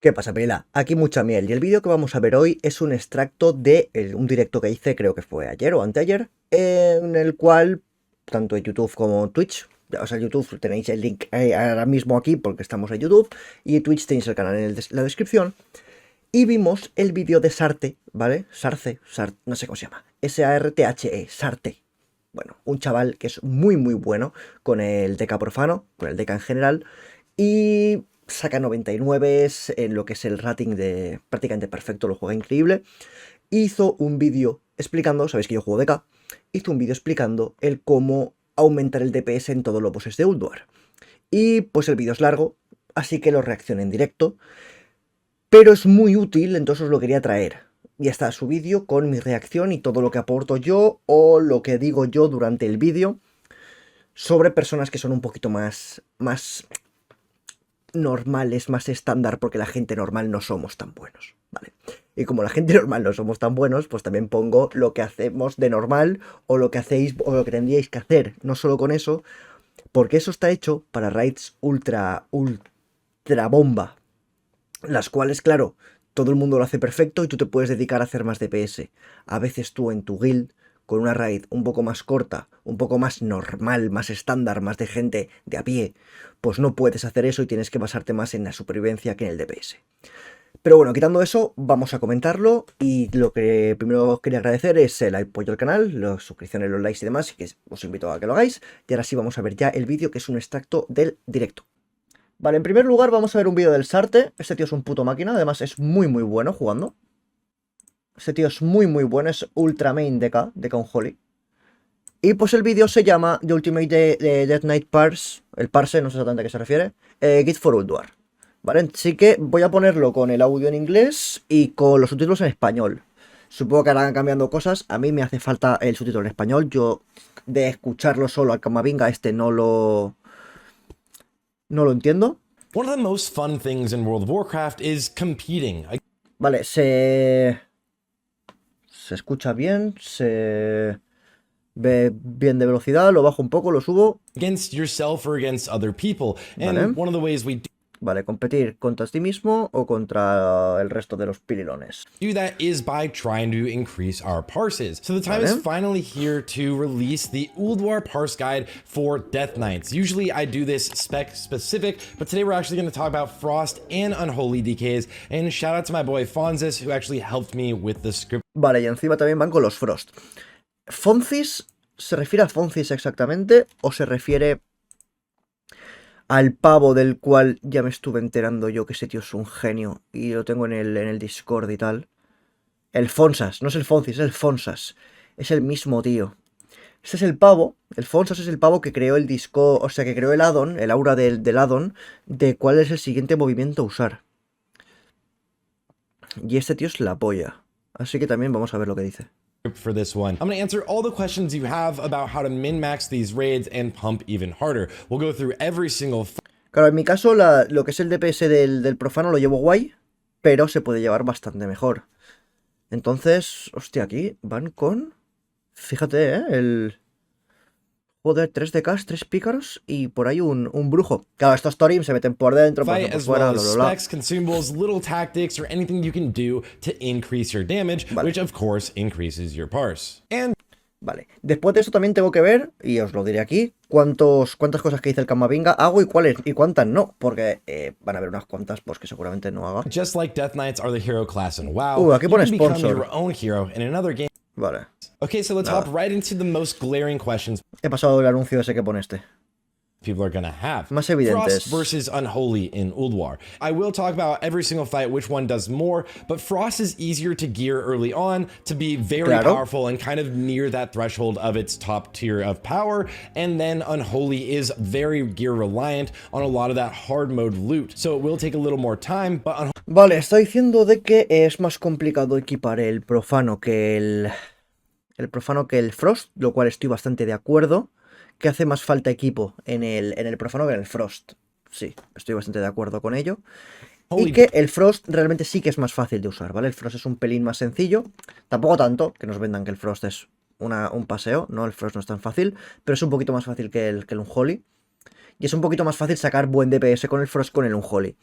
¿Qué pasa, Pela? Aquí Muchamiel, y el vídeo que vamos a ver hoy es un extracto de un directo que hice, creo que fue ayer o anteayer, en el cual, tanto en YouTube como en Twitch, o sea, en YouTube tenéis el link ahora mismo aquí porque estamos en YouTube, y en Twitch tenéis el canal en la descripción, y vimos el vídeo de Sarte, ¿vale? Sarce, no sé cómo se llama, S-A-R-T-H-E, Sarte. Bueno, un chaval que es muy bueno con el DK profano, con el DK en general, y saca 99 en lo que es el rating de prácticamente perfecto, lo juega increíble. Hizo un vídeo explicando, sabéis que yo juego DK, hizo un vídeo explicando el cómo aumentar el DPS en todos los bosses de Ulduar. Y pues el vídeo es largo, así que lo reaccioné en directo, pero es muy útil, entonces os lo quería traer. Y está su vídeo con mi reacción y todo lo que aporto yo o lo que digo yo durante el vídeo sobre personas que son un poquito más normales, más estándar, porque la gente normal no somos tan buenos, ¿vale? Y como la gente normal no somos tan buenos, pues también pongo lo que hacemos de normal o lo que hacéis o lo que tendríais que hacer, no solo con eso, porque eso está hecho para raids ultra bomba, las cuales, claro, todo el mundo lo hace perfecto y tú te puedes dedicar a hacer más DPS. A veces tú en tu guild, con una raid un poco más corta, un poco más normal, más estándar, más de gente de a pie, pues no puedes hacer eso y tienes que basarte más en la supervivencia que en el DPS. Pero bueno, quitando eso, vamos a comentarlo, y lo que primero os quería agradecer es el apoyo al canal, las suscripciones, los likes y demás, que os invito a que lo hagáis. Y ahora sí vamos a ver ya el vídeo, que es un extracto del directo. Vale, en primer lugar vamos a ver un vídeo del Sarte. Este tío es un puto máquina, además es muy bueno jugando. Este tío es muy bueno, es ultra main DK UNHOLY. Y pues el vídeo se llama The Ultimate Death Knight Parse, el parse, no sé exactamente a qué se refiere, Guide for Ulduar. Vale, así que voy a ponerlo con el audio en inglés y con los subtítulos en español. Supongo que harán cambiando cosas, a mí me hace falta el subtítulo en español, yo de escucharlo solo al Camavinga no lo entiendo. One of the most fun things in World of Warcraft is competing. Vale, se escucha bien, se ve bien de velocidad, lo bajo un poco, lo subo. Against yourself or against other people. And Vale. one of the ways we Vale, competir contra ti mismo o contra el resto de los pililones. do that is by trying to increase our parses. So the time is finally here to release the Ulduar parse guide for Death Knights. Usually I do this spec specific, but today we're actually going to talk about Frost and Unholy DKs. And shout out to my boy Fonzis, who actually helped me with the script. Vale, y encima también van con los Frost. ¿Fonzis se refiere a Fonzis exactamente o se refiere al pavo del cual ya me estuve enterando yo que ese tío es un genio y lo tengo en el Discord y tal? El Fonsas, no es el Fonzis, es el Fonsas. Es el mismo tío. Este es el pavo, el Fonsas es el pavo que creó el disco, o sea, que creó el addon, el aura del addon, de cuál es el siguiente movimiento a usar. Y este tío es la polla. Así que también vamos a ver lo que dice. For this one, I'm going to answer all the questions you have about how to min-max these raids and pump even harder. We'll go through every single. Claro, en mi caso lo que es el DPS del profano lo llevo guay, pero se puede llevar bastante mejor. Entonces, hostia, aquí van con... Fíjate, el... Joder, 3 DKs, 3 pícaros y por ahí un brujo. Claro, estos Torim se meten por dentro, por fuera, well specs, consumables, little tactics, or anything you can do to increase your damage, which of course increases your parse. And vale, después de eso también tengo que ver, y os lo diré aquí, cuántas cosas que dice el Camavinga hago y cuáles y cuántas no, porque van a haber unas cuantas pues que seguramente no haga. Just like Death Knights are the hero class in WoW, aquí pone you can become sponsor. your own hero in another game. Vale. Okay, so let's hop right into the most glaring questions He pasado el anuncio ese que pone este. People are gonna have. Más evidentes. Frost versus Unholy in Ulduar. I will talk about every single fight, which one does more, but Frost is easier to gear early on, to be very powerful and kind of near that threshold of its top tier of power, and then Unholy is very gear reliant on a lot of that hard mode loot, so it will take a little more time, but Vale, está diciendo de que es más complicado equipar el profano que el profano que el Frost, lo cual estoy bastante de acuerdo. Que hace más falta equipo en el profano que en el Frost. Sí, estoy bastante de acuerdo con ello. Y que el Frost realmente sí que es más fácil de usar, ¿vale? El Frost es un pelín más sencillo. Tampoco tanto, que nos vendan que el Frost es un paseo, ¿no? El Frost no es tan fácil, pero es un poquito más fácil que el Unholy. Y es un poquito más fácil sacar buen DPS con el Frost con el Unholy.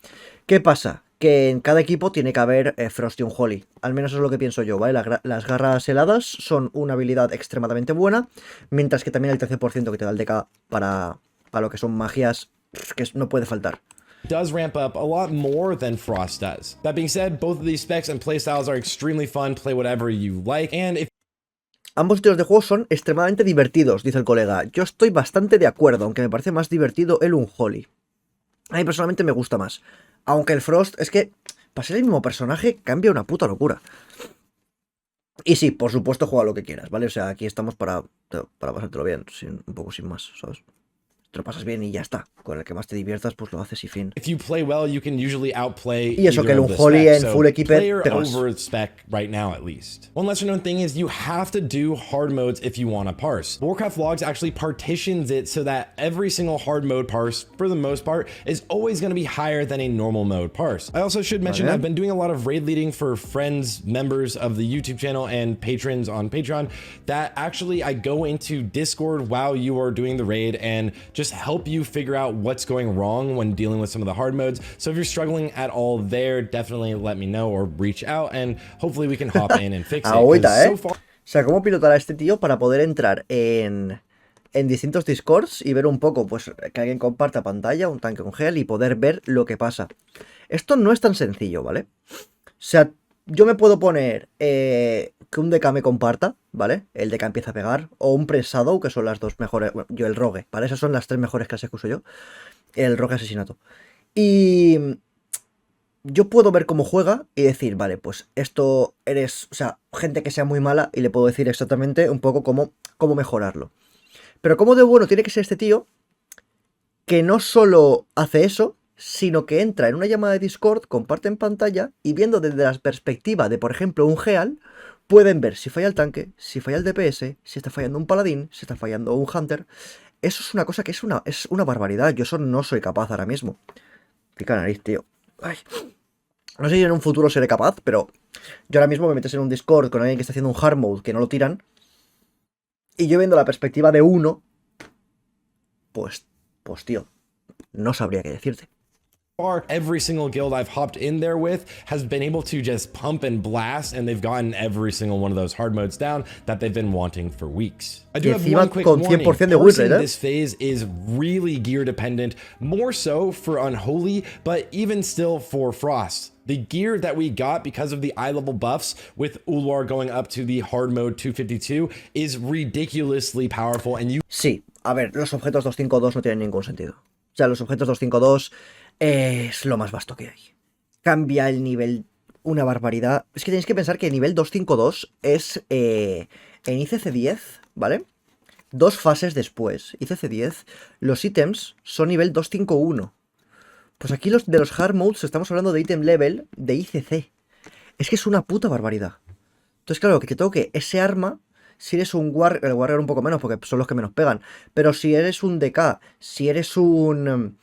¿Qué pasa? Que en cada equipo tiene que haber Frost y Unholy. Al menos eso es lo que pienso yo, ¿vale? Las garras heladas son una habilidad extremadamente buena, mientras que también el 13% que te da el DK para lo que son magias, que no puede faltar. Does ramp up a lot more than Frost does. That being said, both of these specs and playstyles are extremely fun, play whatever you like, and if ambos estilos de juego son extremadamente divertidos, dice el colega. Yo estoy bastante de acuerdo, aunque me parece más divertido el Unholy. A mí personalmente me gusta más. Aunque el Frost, es que para ser el mismo personaje cambia una puta locura. Y sí, por supuesto, juega lo que quieras, ¿vale? O sea, aquí estamos para pasártelo bien, un poco sin más, ¿sabes? Te lo pasas bien y ya está. Con el que más te diviertas, pues lo haces y fin. If you play well, you can usually outplay Y eso que el Unholy en full equipe te over spec right now at least. One lesser known thing is you have to do hard modes if you want to parse. Warcraft Logs actually partitions it so that every single hard mode parse, for the most part, is always going to be higher than a normal mode parse. I also should mention I've been doing a lot of raid leading for friends, members of the YouTube channel, and patrons on Patreon that actually I go into Discord while you are doing the raid and just help you figure out what's going wrong when dealing with some of the hard modes. So if you're struggling at all there, definitely let me know or reach out and hopefully we can hop in and fix it. So far... O sea, ¿cómo pilotar a este tío para poder entrar en distintos discords y ver un poco, pues, que alguien comparta pantalla, un tanque con gel y poder ver lo que pasa? Esto no es tan sencillo, ¿vale? O sea, yo me puedo poner que un DK me comparta, ¿vale? El DK empieza a pegar, o un Pre-Shadow, que son las dos mejores, bueno, yo el Rogue, ¿vale? Esas son las tres mejores clases que uso yo. El Rogue asesinato. Y yo puedo ver cómo juega y decir, vale, pues esto eres, o sea, gente que sea muy mala y le puedo decir exactamente un poco cómo mejorarlo. Pero cómo de bueno tiene que ser este tío que no solo hace eso, sino que entra en una llamada de Discord, comparte en pantalla y viendo desde la perspectiva de, por ejemplo, un Geal, pueden ver si falla el tanque, si falla el DPS, si está fallando un paladín, si está fallando un hunter. Eso es una cosa que es una barbaridad. Yo eso no soy capaz ahora mismo. Pica nariz, tío. Ay. No sé si en un futuro seré capaz, pero yo ahora mismo me metes en un Discord con alguien que está haciendo un hard mode que no lo tiran. Y yo viendo la perspectiva de uno, pues tío, no sabría qué decirte. Every single guild I've hopped in there with has been able to just pump and blast, and they've gotten every single one of those hard modes down that they've been wanting for weeks. I do have one quick warning. Parsing this phase is really gear dependent, more so for Unholy, but even still for Frost. The gear that we got because of the eye level buffs with Ulwar going up to the hard mode 252 is ridiculously powerful, and you... Sí, a ver, los objetos 252 no tienen ningún sentido. O sea, los objetos 252 es lo más vasto que hay. Cambia el nivel una barbaridad. Es que tenéis que pensar que el nivel 252 es en ICC10, ¿vale? 2 fases después. ICC10, los ítems son nivel 251. Pues aquí de los hard modes estamos hablando de item level de ICC. Es que es una puta barbaridad. Entonces, claro, que te toque ese arma, si eres un Warrior, el Warrior un poco menos, porque son los que menos pegan, pero si eres un DK, si eres un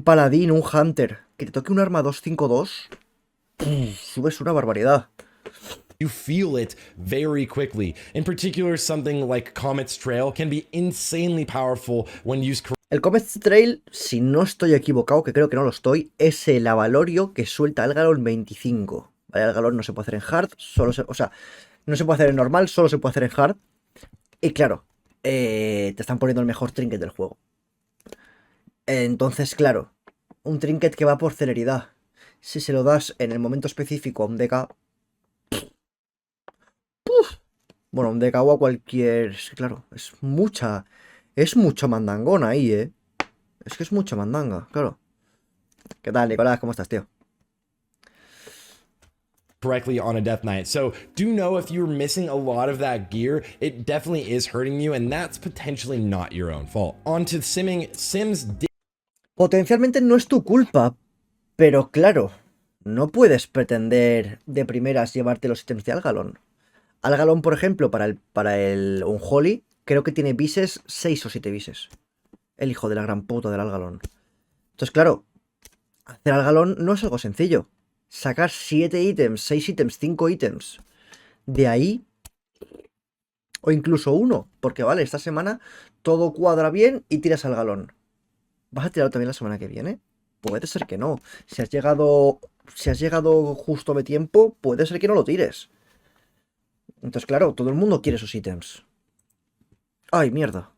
Paladín, un Hunter, que te toque un arma 252, subes una barbaridad. You feel it very quickly. In particular, something like Comet's Trail can be insanely powerful when used correctly. El Comet's Trail, si no estoy equivocado, que creo que no lo estoy, es el avalorio que suelta el Galón 25. ¿Vale? El Galón no se puede hacer en hard, o sea, no se puede hacer en normal, solo se puede hacer en hard. Y claro, te están poniendo el mejor trinket del juego. Entonces, claro, un trinket que va por celeridad. Si se lo das en el momento específico a un DK... Bueno, un DK o a cualquier... Claro, es mucha mandangona ahí, ¿eh? Es que es mucha mandanga, claro. ¿Qué tal, Nicolás? ¿Cómo estás, tío? Correctly on a death knight. So do know if you're missing a lot of that gear, it definitely is hurting you, and that's potentially not your own fault. On to Sims. Potencialmente no es tu culpa, pero claro, no puedes pretender de primeras llevarte los ítems de Algalon. Algalon, por ejemplo, para el Unholy, creo que tiene bises 6 o 7 bises. El hijo de la gran puta del Algalon. Entonces, claro, hacer Algalon no es algo sencillo. Sacar 7 ítems, 6 ítems, 5 ítems de ahí, o incluso uno, porque vale, esta semana todo cuadra bien y tiras al galón. ¿Vas a tirarlo también la semana que viene? Puede ser que no. Si has llegado justo de tiempo, puede ser que no lo tires. Entonces, claro, todo el mundo quiere esos ítems. ¡Ay, mierda!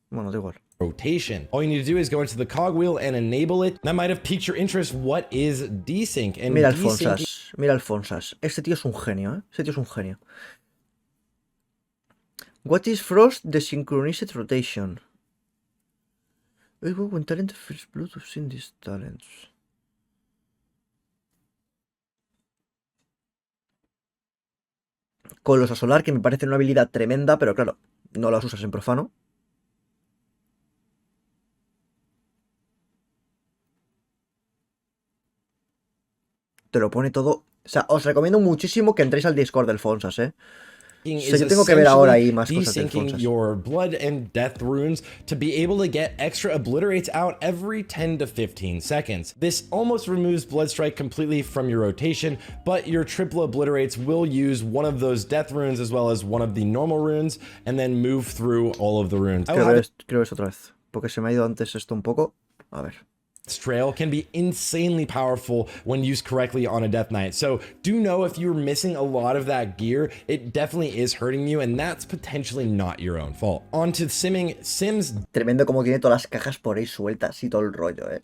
Bueno, da igual. Rotation. All you need to do is go into the cogwheel and enable it. That might have piqued your interest. What is desync? And Mira Alfonsas, mira Alfonsas. Este tío es un genio, ¿eh? Este tío es un genio. What is Frost Desynchronized Rotation? When talent feels blood of sin these talents. Colosa Solar, que me parece una habilidad tremenda, pero claro, no las usas en profano. Te lo pone todo. O sea, os recomiendo muchísimo que entréis al Discord del Fonsas, ¿eh? O sea, yo tengo que ver ahora ahí más cosas del Fonsas. Your blood and death runes to be able to get extra obliterates out every 10 to 15 seconds. This almost removes blood strike completely from your rotation, but your triple obliterates will use one of those death runes as well as one of the normal runes and then move through all of the runes. Creo eso otra vez, porque se me ha ido antes esto un poco. A ver. Trail can be insanely powerful when used correctly on a death knight. So do know if you're missing a lot of that gear, it definitely is hurting you, and that's potentially not your own fault. On to simming. Sims Tremendo como tiene todas las cajas por ahí sueltas y todo el rollo,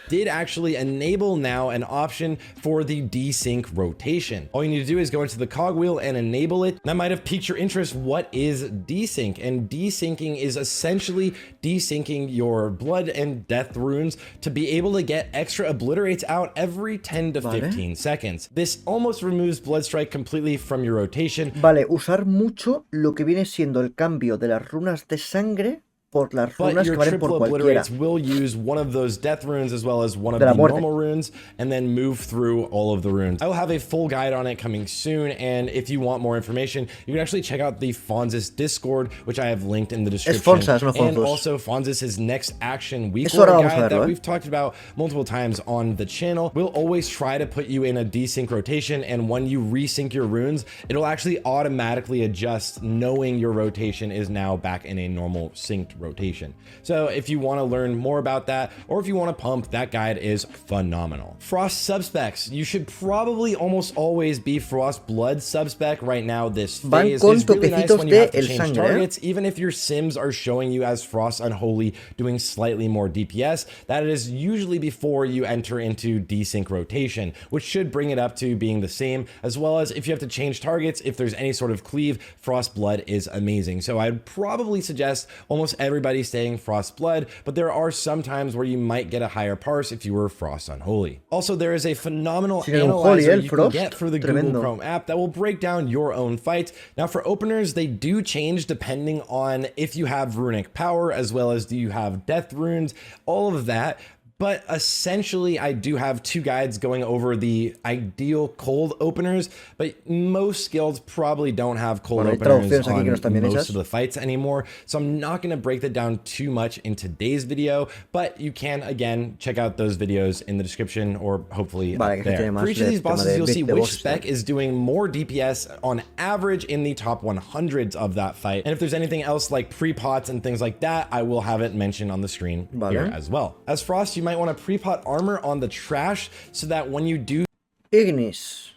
did actually enable now an option for the desync rotation. All you need to do is go into the cogwheel and enable it. That might have piqued your interest. What is desync? And desyncing is essentially desyncing your blood and death runes to be able to get extra obliterates out every 10 to 15 seconds. This almost removes blood strike completely from your rotation. Vale, usar mucho lo que viene siendo el cambio de las runas de sangre por las runas que valen por cualquiera. Will use one of those death runes as well as one of the normal runes and then move through all of the runes. I will have a full guide on it coming soon, and if you want more information, you can actually check out the Fonzis Discord, which I have linked in the description. Es Fonsas, no Fonzos. And also Fonzis' next action week guide that we've talked about multiple times on the channel. We'll always try to put you in a desync rotation, and when you resync your runes, it'll actually automatically adjust, knowing your rotation is now back in a normal synced rotation. So if you want to learn more about that, or if you want to pump, that guide is phenomenal. Frost subspecs. You should probably almost always be Frost Blood subspec right now. This phase is really nice when you have to change targets, even if your sims are showing you as Frost Unholy doing slightly more DPS. That is usually before you enter into desync rotation, which should bring it up to being the same, as well as if you have to change targets, if there's any sort of cleave, Frost Blood is amazing. So I'd probably suggest almost everybody staying Frost Blood, but there are some times where you might get a higher parse if you were Frost Unholy. Also, there is a phenomenal analyzer you can get for the Google Chrome app that will break down your own fights. Now, for openers, they do change depending on if you have runic power, as well as do you have death runes, all of that. But essentially, I do have two guides going over the ideal cold openers, but most guilds probably don't have cold openers on most of the fights anymore. So I'm not going to break that down too much in today's video, but you can, again, check out those videos in the description or hopefully up there. For each of these bosses, you'll see which spec is doing more DPS on average in the top 100s of that fight. And if there's anything else like pre-pots and things like that, I will have it mentioned on the screen here as well. As Frost, you might want to pre-pot armor on the trash so that when you do Ignis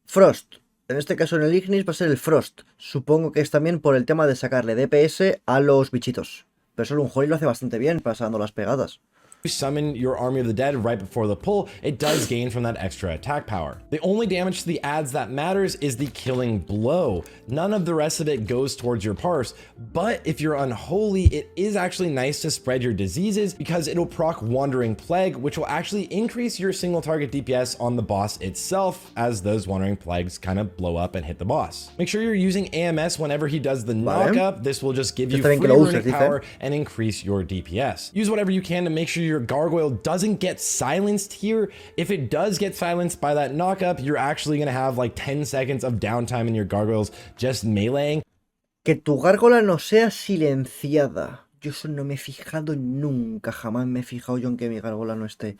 Frost, en este caso en el Ignis va a ser el Frost. Supongo que es también por el tema de sacarle DPS a los bichitos, pero eso el Unholy lo hace bastante bien pasando las pegadas. Summon your Army of the Dead right before the pull, it does gain from that extra attack power. The only damage to the adds that matters is the killing blow. None of the rest of it goes towards your parse, but if you're unholy, it is actually nice to spread your diseases because it'll proc Wandering Plague, which will actually increase your single target DPS on the boss itself as those Wandering Plagues kind of blow up and hit the boss. Make sure you're using AMS whenever he does the knock-up. This will just give you free runic power and increase your DPS. Use whatever you can to make sure your gargoyle doesn't get silenced here. If it does get silenced by that knock-up, you're actually going to have like 10 seconds of downtime in your gargoyles just meleeing. Que tu gárgola no sea silenciada. Yo eso no me he fijado nunca. Jamás me he fijado yo en que mi gárgola no esté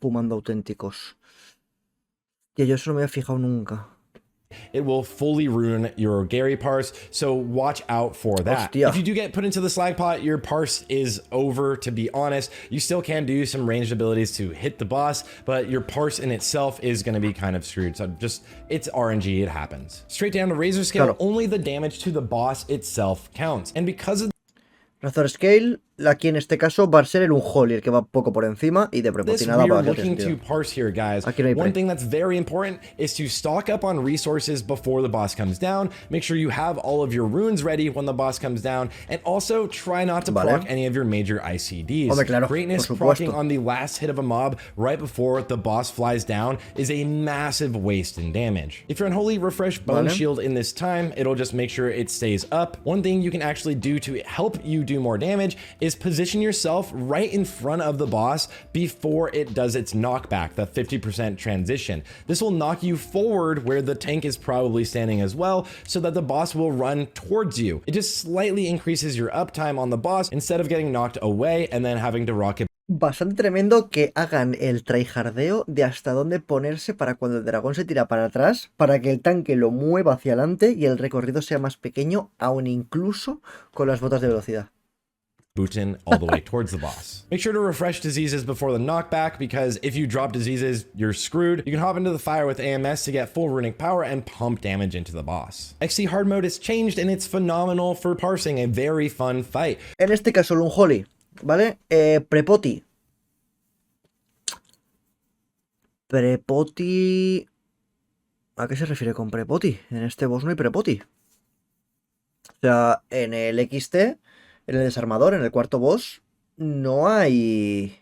fumando auténticos. Que yo eso no me he fijado nunca. it will fully ruin your Gary parse, so watch out for that. Hostia. If you do get put into the slag pot, your parse is over, to be honest. You still can do some ranged abilities to hit the boss, but your parse in itself is going to be kind of screwed. So just, it's RNG, it happens. Straight down to Razor Scale, only the damage to the boss itself counts. And because of Razor Scale, aquí en este caso va a ser el Unholy, el que va poco por encima y de prepotinada va a looking to parse here, guys. One thing that's very important is to stock up on resources before the boss comes down. Make sure you have all of your runes ready when the boss comes down, and also try not to proc any of your major ICDs. Hombre, claro, Greatness proccing on the last hit of a mob right before the boss flies down is a massive waste in damage. If you're Unholy, refresh Bone Shield in this time. It'll just make sure it stays up. One thing you can actually do to help you do more damage is position yourself right in front of the boss before it does its knockback, the 50% transition. This will knock you forward where the tank is probably standing as well, so that the boss will run towards you. It just slightly increases your uptime on the boss instead of getting knocked away and then having to rock it. Bastante tremendo que hagan el tryhardeo de hasta dónde ponerse para cuando el dragón se tira para atrás, para que el tanque lo mueva hacia adelante y el recorrido sea más pequeño, aún incluso con las botas de velocidad. Bootin all the way towards the boss. Make sure to refresh diseases before the knockback, because if you drop diseases, you're screwed. You can hop into the fire with AMS to get full runic power and pump damage into the boss. XC hard mode is changed and it's phenomenal for parsing, a very fun fight. En este caso, el Unholy, ¿vale? Prepoti. Prepoti... ¿A qué se refiere con Prepoti? En este boss no hay Prepoti. O sea, en el XT... En el desarmador, en el cuarto boss, no hay...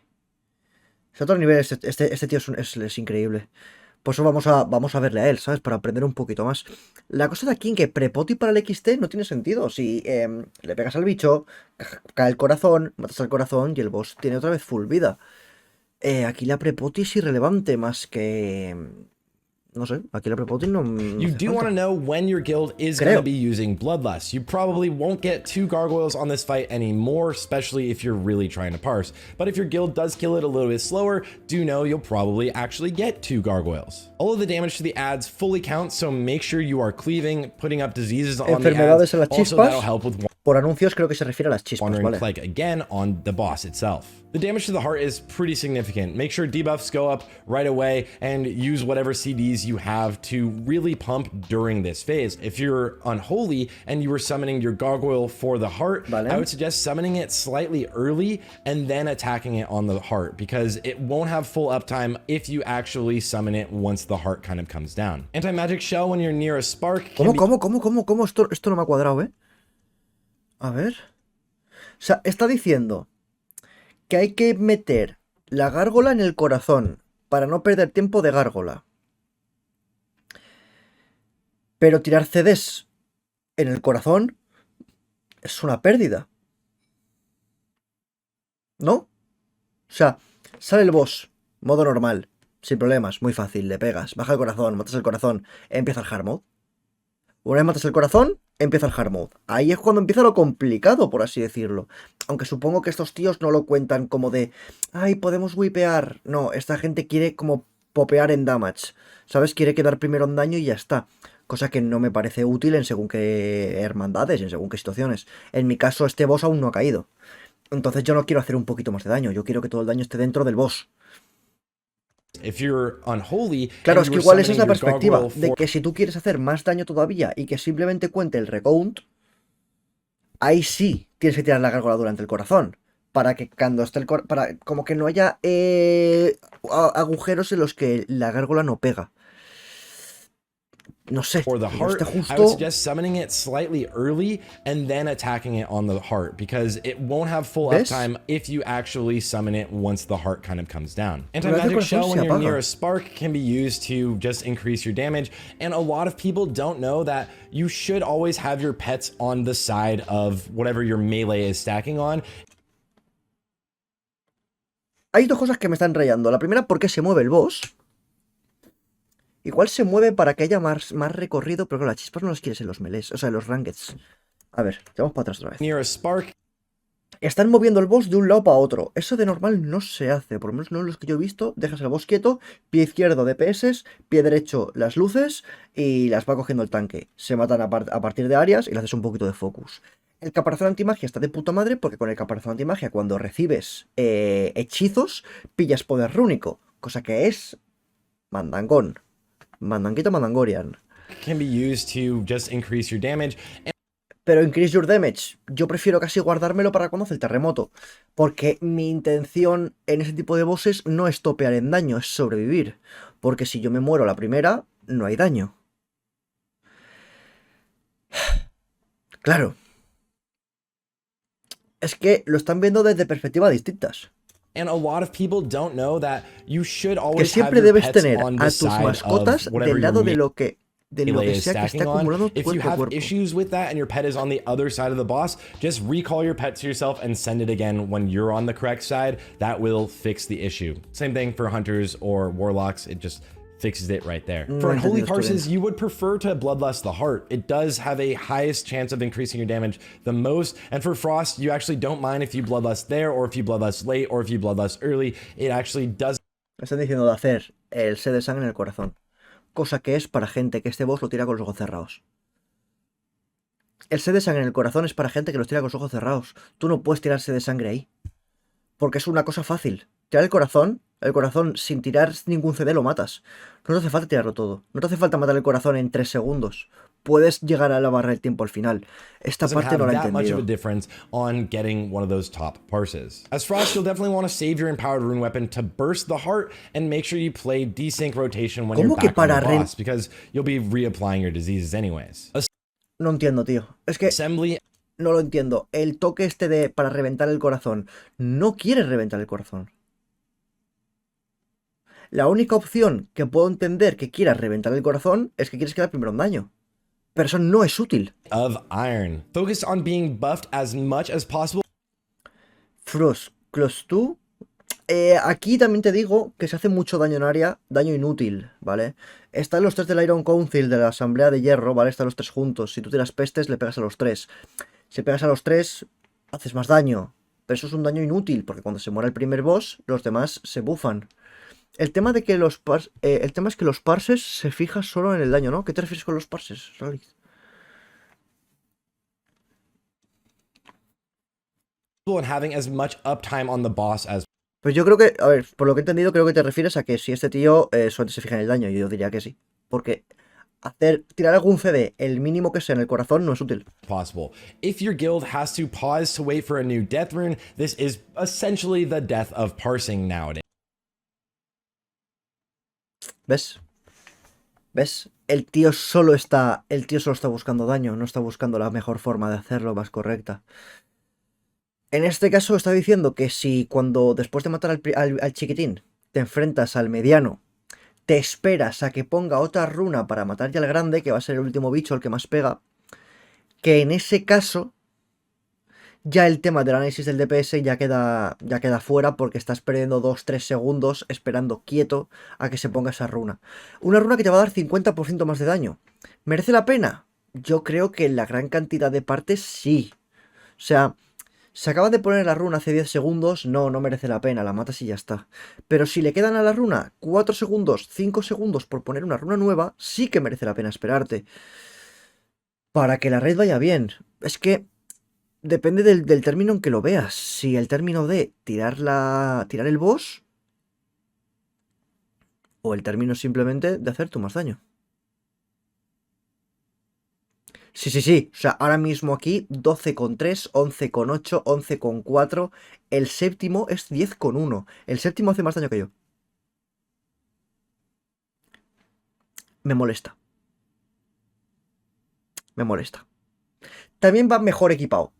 Es otro nivel, este tío es increíble. Por eso vamos a verle a él, ¿sabes? Para aprender un poquito más. La cosa de aquí en que prepoti para el XT no tiene sentido. Si le pegas al bicho, cae el corazón, matas al corazón y el boss tiene otra vez full vida. Aquí la prepoti es irrelevante más que... No sé, aquí la prepoti no... You do want to know when your guild is going to be using Bloodlust. You probably won't get 2 gargoyles on this fight anymore, especially if you're really trying to parse. But if your guild does kill it a little bit slower, do know you'll probably actually get 2 gargoyles. All of the damage to the ads fully counts, so make sure you are cleaving, putting up diseases on the ads. Also, that'll help with por anuncios creo que se refiere a las chispas, ¿vale? Plague again on the boss itself. The damage to the heart is pretty significant. Make sure debuffs go up right away and use whatever CDs you have to really pump during this phase. If you're Unholy and you were summoning your gargoyle for the heart, I would suggest summoning it slightly early and then attacking it on the heart, because it won't have full uptime if you actually summon it once the heart kind of comes down. Anti-magic shell when you're near a spark. ¿Cómo? Esto no me ha cuadrado, ¿eh? A ver. O sea, está diciendo que hay que meter la gárgola en el corazón para no perder tiempo de gárgola. Pero tirar CDs en el corazón es una pérdida, ¿no? O sea, sale el boss, modo normal, sin problemas, muy fácil, le pegas, baja el corazón, matas el corazón, empieza el hard mode. Una vez matas el corazón, empieza el hard mode. Ahí es cuando empieza lo complicado, por así decirlo. Aunque supongo que estos tíos no lo cuentan como de... ¡Ay, podemos wipear! No, esta gente quiere como popear en damage. ¿Sabes? Quiere quedar primero en daño y ya está. Cosa que no me parece útil en según qué hermandades, en según qué situaciones. En mi caso, este boss aún no ha caído. Entonces yo no quiero hacer un poquito más de daño. Yo quiero que todo el daño esté dentro del boss. Claro, es que igual esa es la perspectiva, de que si tú quieres hacer más daño todavía y que simplemente cuente el recount, ahí sí tienes que tirar la gárgola durante el corazón, para que cuando esté para como que no haya agujeros en los que la gárgola no pega. No sé, for the heart, I would suggest summoning it slightly early and then attacking it on the heart, because it won't have full uptime if you actually summon it once the heart kind of comes down. Anti-magic shell when you're near a spark can be used to just increase your damage, and a lot of people don't know that you should always have your pets on the side of whatever your melee is stacking on. Hay dos cosas que me están rayando. La primera, ¿por qué se mueve el boss? Igual se mueve para que haya más recorrido, pero claro, las chispas no las quieres en los melees, o sea, en los rankeds. A ver, vamos para atrás otra vez. Near a spark. Están moviendo el boss de un lado para otro. Eso de normal no se hace. Por lo menos no en los que yo he visto. Dejas el boss quieto, pie izquierdo DPS, pie derecho las luces y las va cogiendo el tanque. Se matan a partir de áreas y le haces un poquito de focus. El caparazón antimagia está de puta madre porque con el caparazón antimagia cuando recibes hechizos pillas poder rúnico. Cosa que es mandangón. Mandanguito mandangorian. Can be used to just increase your damage. Pero increase your damage, yo prefiero casi guardármelo para cuando hace el terremoto. Porque mi intención en ese tipo de bosses no es topear en daño, es sobrevivir. Porque si yo me muero la primera, no hay daño. Claro. Es que lo están viendo desde perspectivas distintas. And a lot of people don't know that you should Que always have siempre your debes pets tener on a the tus side mascotas of whatever del your lado de lo que melee is sea que esté stacking on. acumulando If you cuerpo a have cuerpo. issues with that and your pet is on the other side of the boss, just recall your pet to yourself and send it again when you're on the correct side. That will fix the issue. Same thing for hunters or warlocks. It just fixes it right there. For unholy parses, you would prefer to bloodlust the heart. It does have a highest chance of increasing your damage the most. And for frost, you actually don't mind if you bloodlust there or if you bloodlust late or if you bloodlust early. It actually does. Están diciendo de hacer el sed de sangre en el corazón. Cosa que es para gente que este boss lo tira con los ojos cerrados. El sed de sangre en el corazón es para gente que los tira con los ojos cerrados. Tú no puedes tirar sed de sangre ahí. Porque es una cosa fácil. Tirar el corazón sin tirar ningún CD lo matas. No te hace falta tirarlo todo. No te hace falta matar el corazón en 3 segundos. Puedes llegar a la barra del tiempo al final. Esta parte no la he that much of a entendido. difference on getting one of those top parses. As frost, you'll definitely want to save your empowered rune weapon to burst the heart and make sure you play desync rotation when you're back on the boss because you'll be reapplying your diseases anyways. No entiendo, tío. Es que Assembly. no lo entiendo. El toque este de para reventar el corazón. No quieres reventar el corazón. La única opción que puedo entender que quieras reventar el corazón es que quieres quedar primero en daño. Pero eso no es útil. Of iron. Focus on being buffed as much as possible. Frost, close to. Aquí también te digo que se hace mucho daño en área, daño inútil, ¿vale? Están los 3 del Iron Council, de la Asamblea de Hierro, ¿vale? Están los 3 juntos. Si tú tiras pestes, le pegas a los 3. Si pegas a los 3, haces más daño. Pero eso es un daño inútil, porque cuando se muera el primer boss, los demás se bufan. El tema de que el tema es que los parses se fijan solo en el daño, ¿no? ¿Qué te refieres con los parses, Raliz? And having as much uptime on the boss as. Pues yo creo que, a ver, por lo que he entendido, creo que te refieres a que si este tío solamente se fija en el daño. Yo diría que sí. Porque tirar algún CD, el mínimo que sea en el corazón, no es útil. Possible. If your guild has to pause to wait for a new death rune, this is essentially the death of parsing nowadays. ¿Ves? ¿Ves? El tío solo está buscando daño, no está buscando la mejor forma de hacerlo, más correcta. En este caso está diciendo que si cuando después de matar al chiquitín te enfrentas al mediano, te esperas a que ponga otra runa para matar ya al grande, que va a ser el último bicho, el que más pega, que en ese caso ya el tema del análisis del DPS ya queda fuera porque estás perdiendo 2-3 segundos esperando quieto a que se ponga esa runa. Una runa que te va a dar 50% más de daño. ¿Merece la pena? Yo creo que en la gran cantidad de partes sí. O sea, se acaba de poner la runa hace 10 segundos, no merece la pena, la matas y ya está. Pero si le quedan a la runa 4 segundos, 5 segundos por poner una runa nueva, sí que merece la pena esperarte. Para que la raid vaya bien. Es que depende del término en que lo veas. Si el término de tirar el boss, o el término simplemente de hacer tú más daño. Sí. O sea, ahora mismo aquí 12,3, 11,8, 11,4. El séptimo es 10,1. El séptimo hace más daño que yo. Me molesta. También va mejor equipado.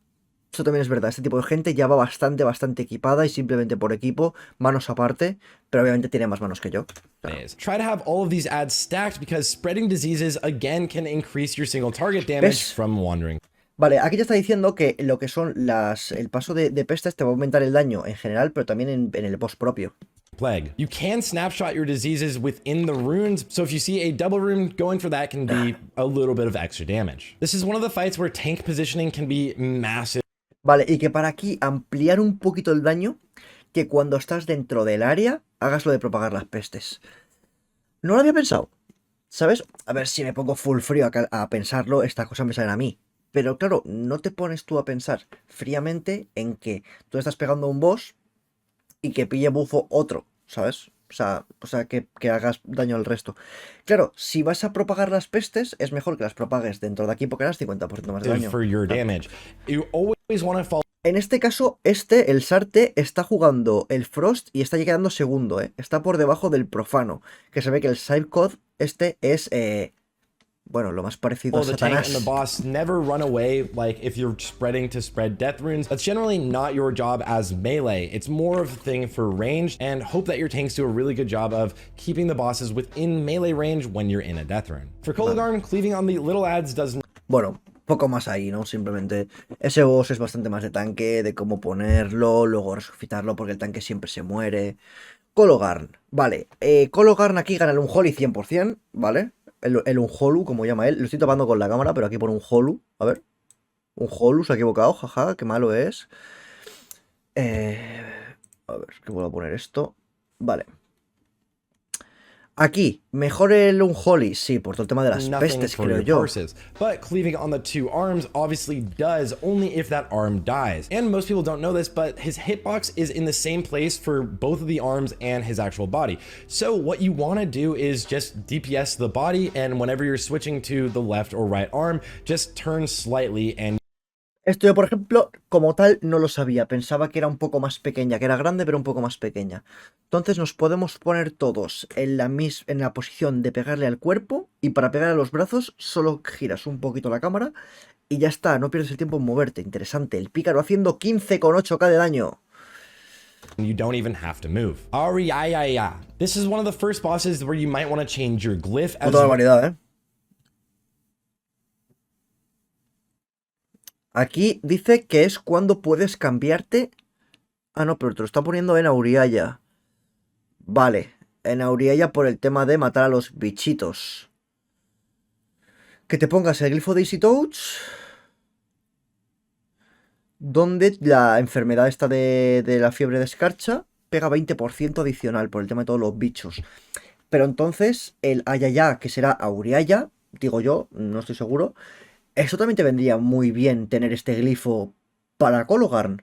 Eso también es verdad. Este tipo de gente ya va bastante equipada y simplemente por equipo, manos aparte, pero obviamente tiene más manos que yo. Try to have all of these ads stacked because spreading diseases again can increase your single target damage from wandering. Vale, aquí ya está diciendo que lo que son el paso de pestes te va a aumentar el daño en general, pero también en el boss propio. Plague. You can snapshot your diseases within the runes, so if you see a double rune, going for that can be a little bit of extra damage. This is one of the fights where tank positioning can be massive. Vale, y que para aquí ampliar un poquito el daño, que cuando estás dentro del área, hagas lo de propagar las pestes. No lo había pensado, ¿sabes? A ver, si me pongo full frío a pensarlo, estas cosas me salen a mí. Pero claro, no te pones tú a pensar fríamente en que tú estás pegando a un boss y que pille bufo otro, ¿sabes? O sea que hagas daño al resto. Claro, si vas a propagar las pestes, es mejor que las propagues dentro de aquí porque harás 50% más de daño. For your damage. You always want to follow. En este caso, el Sarte, está jugando el Frost y está quedando segundo, ¿eh? Está por debajo del Profano, que se ve que el Sidecode es, bueno, lo más parecido a The tank and the Satanás. boss never run away. Like if you're spreading to spread death runes, that's generally not your job as melee. It's more of a thing for range, and hope that your tanks do a really good job of keeping the bosses within melee range when you're in a death rune. For Kolagarn, cleaving on the little adds does. Bueno, poco más ahí, ¿no? Simplemente ese boss es bastante más de tanque, de cómo ponerlo, luego resucitarlo porque el tanque siempre se muere. Kologarn, vale. Kologarn aquí gana el Unholy 100%, ¿vale? El Unholu, como llama él. Lo estoy tapando con la cámara, pero aquí por Unholu. A ver. Unholu, se ha equivocado, jaja, qué malo es. A ver, que vuelvo a poner esto. Vale. Aquí, mejor el Unholy, sí, por todo el tema de las pestes, creo yo. But cleaving on the two arms obviously does, only if that arm dies. And most people don't know this, but his hitbox is in the same place for both of the arms and his actual body. So what you want to do is just DPS the body, and whenever you're switching to the left or right arm, just turn slightly and. Esto yo, por ejemplo, como tal, no lo sabía. Pensaba que era un poco más pequeña, que era grande, pero un poco más pequeña. Entonces nos podemos poner todos en la posición de pegarle al cuerpo, y para pegar a los brazos solo giras un poquito la cámara y ya está, no pierdes el tiempo en moverte. Interesante, el pícaro haciendo 15,8k de daño. You don't even have to move. Ariaya. This is one of the first bosses where you might want to change your glyph as Puta barbaridad, ¿eh? Aquí dice que es cuando puedes cambiarte. Ah, no, pero te lo está poniendo en Auriaya. Vale, en Auriaya por el tema de matar a los bichitos. Que te pongas el glifo de Easy Touch, donde la enfermedad esta de la fiebre de escarcha pega 20% adicional por el tema de todos los bichos. Pero entonces el Ayaya, que será Auriaya, digo yo, no estoy seguro. Eso también te vendría muy bien tener este glifo para Kologarn,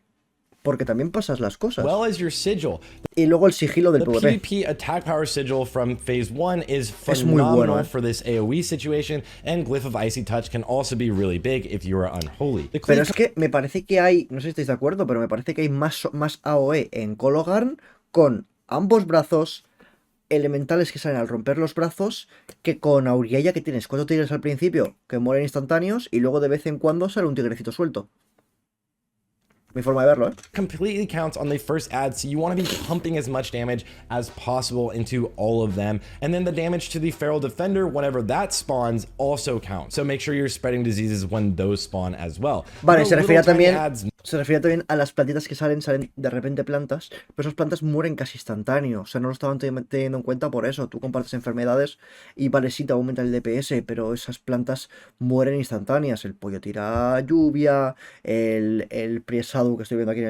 porque también pasas las cosas. well as your sigil. Y luego el sigilo del The PvP. PvP attack power sigil from phase 1 is Es muy phenomenal bueno, for this AoE situation, and Glyph of Icy Touch can also be really big if you are unholy. The Pero es que me parece que hay, no sé si estáis de acuerdo, pero me parece que hay más AoE en Kologarn con ambos brazos, elementales que salen al romper los brazos, que con Auriella, que tienes 4 tigres al principio que mueren instantáneos y luego de vez en cuando sale un tigrecito suelto. Mi forma de verlo, ¿eh? completely counts on the first add, so you want to be pumping as much damage as possible into all of them. And then the damage to the Feral Defender, whenever that spawns, also counts. So make sure you're spreading diseases when those spawn as well. Vale, se refiere también Adds. Se refiere también a las plantitas que salen de repente plantas, pero esas plantas mueren casi instantáneo. O sea, no lo estaban teniendo en cuenta por eso. Tú compartes enfermedades y vale, sí te aumenta el DPS, pero esas plantas mueren instantáneas. El pollo tira lluvia, el Priesadu que estoy viendo aquí